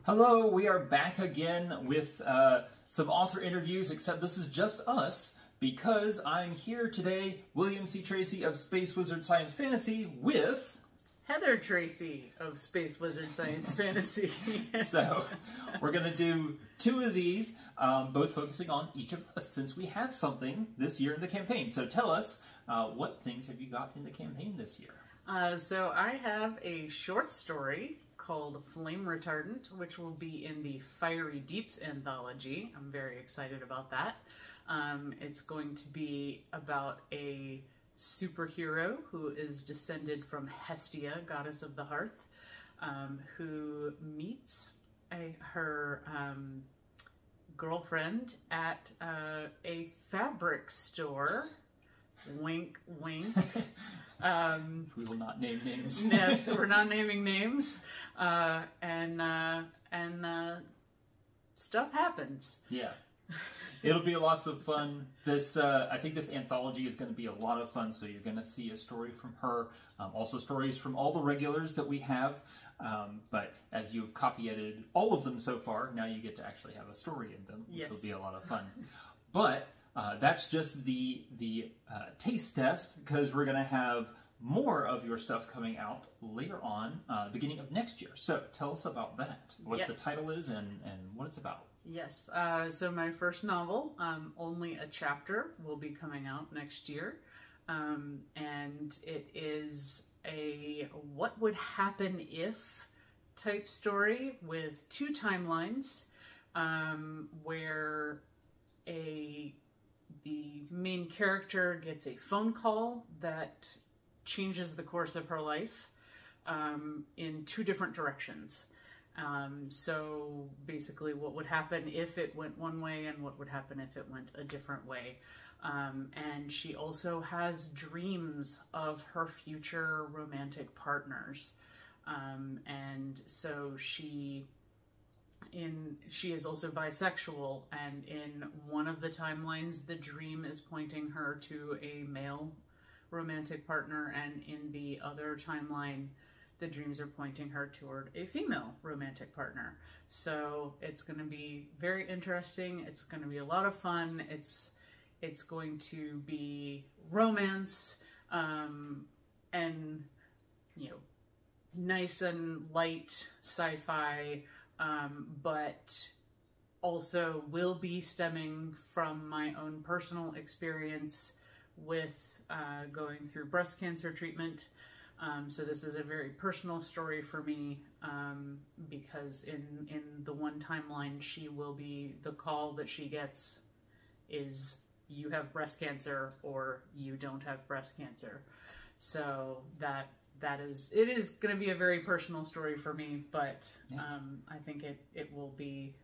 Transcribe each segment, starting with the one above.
Hello, we are back again with some author interviews, except this is just us, because I'm here today, William C. Tracy of Space Wizard Science Fantasy, with... Heather Tracy of Space Wizard Science Fantasy. So, we're going to do two of these, both focusing on each of us, since we have something this year in the campaign. So tell us, what things have you got in the campaign this year? So I have a short story called Flame Retardant, which will be in the Fiery Deeps anthology. I'm very excited about that. It's going to be about a superhero who is descended from Hestia, goddess of the hearth, who meets her girlfriend at a fabric store. Wink, wink. We will not name names. Yes, we're not naming names. And stuff happens. Yeah. It'll be lots of fun. This, I think this anthology is going to be a lot of fun, so you're going to see a story from her, also stories from all the regulars that we have, but as you've copy edited all of them so far, now you get to actually have a story in them, which will be a lot of fun. But that's just the taste test, because we're going to have more of your stuff coming out later on, beginning of next year. So tell us about that, what the title is and what it's about. Yes, so my first novel, Only a Chapter, will be coming out next year. And it is a what would happen if type story with two timelines, where the main character gets a phone call that changes the course of her life in two different directions. So basically what would happen if it went one way and what would happen if it went a different way. And she also has dreams of her future romantic partners. And so she is also bisexual, and in one of the timelines the dream is pointing her to a male romantic partner, and in the other timeline the dreams are pointing her toward a female romantic partner. So it's going to be very interesting. It's going to be a lot of fun. It's going to be romance, and nice and light sci-fi, but also will be stemming from my own personal experience with going through breast cancer treatment. So this is a very personal story for me, because in the one timeline, the call that she gets is, you have breast cancer or you don't have breast cancer. So it is going to be a very personal story for me, but I think it will be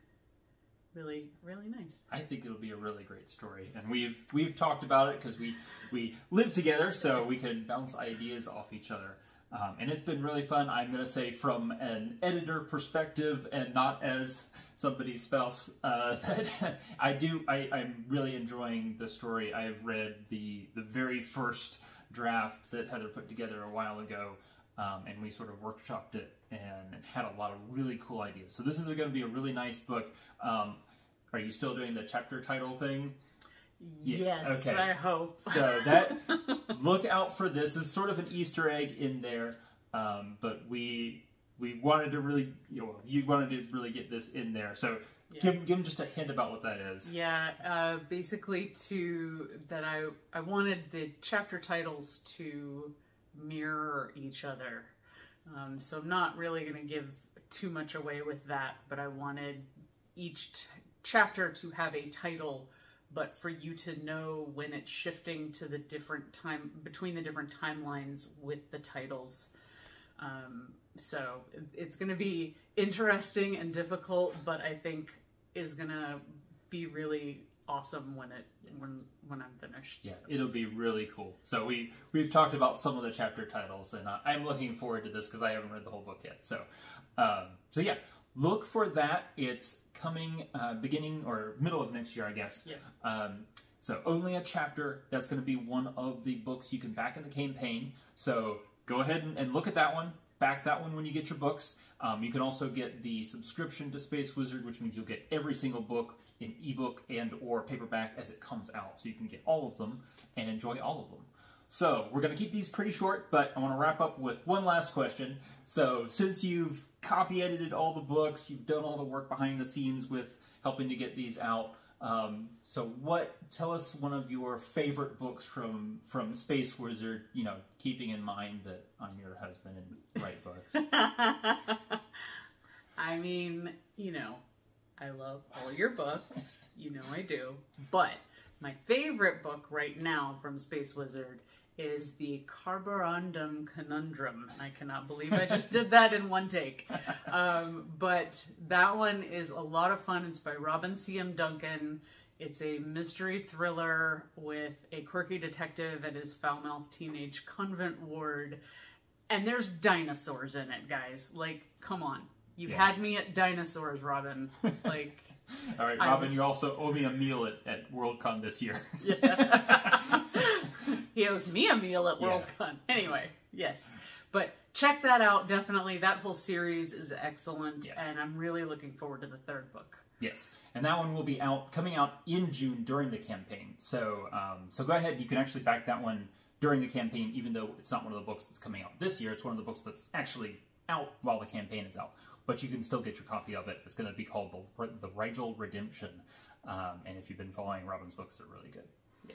really, really nice. I think it'll be a really great story, and we've talked about it because we live together, so we can bounce ideas off each other, and it's been really fun. I'm going to say, from an editor perspective and not as somebody's spouse, that I'm really enjoying the story. I have read the very first draft that Heather put together a while ago, and we sort of workshopped it and had a lot of really cool ideas. So this is going to be a really nice book. Are you still doing the chapter title thing? Yes, okay. I hope. So look out for this. It's sort of an Easter egg in there, but we wanted to really, you wanted to really get this in there. So give them just a hint about what that is. Yeah, basically I wanted the chapter titles to mirror each other. So I'm not really going to give too much away with that, but I wanted each chapter to have a title, but for you to know when it's shifting to the different between the different timelines with the titles. So it's going to be interesting and difficult, but I think is going to be really awesome when I'm finished. Yeah, it'll be really cool. So we've talked about some of the chapter titles, and I'm looking forward to this because I haven't read the whole book yet. So yeah, look for that. It's coming beginning or middle of next year, I guess. Yeah. So Only a Chapter, that's going to be one of the books you can back in the campaign. So go ahead and look at that one. Back that one when you get your books. You can also get the subscription to Space Wizard, which means you'll get every single book in ebook and or paperback as it comes out. So you can get all of them and enjoy all of them. So we're going to keep these pretty short, but I want to wrap up with one last question. So since you've copy edited all the books, you've done all the work behind the scenes with helping to get these out. Tell us one of your favorite books from Space Wizard, you know, keeping in mind that I'm your husband and write books. I mean, you know, I love all your books. You know I do. But my favorite book right now from Space Wizard is the Carborundum Conundrum. I cannot believe I just did that in one take. But that one is a lot of fun. It's by Robin C.M. Duncan. It's a mystery thriller with a quirky detective at his foul-mouthed teenage convent ward. And there's dinosaurs in it, guys. Like, come on. You had me at dinosaurs, Robin. Like... All right, Robin, you also owe me a meal at Worldcon this year. Yeah. He owes me a meal at Worldcon. Anyway, yes. But check that out, definitely. That whole series is excellent, and I'm really looking forward to the third book. Yes, and that one will be coming out in June during the campaign. So, so go ahead. You can actually back that one during the campaign, even though it's not one of the books that's coming out this year. It's one of the books that's actually out while the campaign is out. But you can still get your copy of it. It's going to be called the Rigel Redemption. And if you've been following Robin's books, they're really good. Yeah.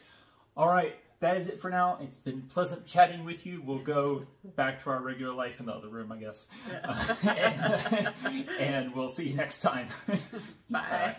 All right, that is it for now. It's been pleasant chatting with you. We'll go back to our regular life in the other room, I guess. And we'll see you next time. Bye.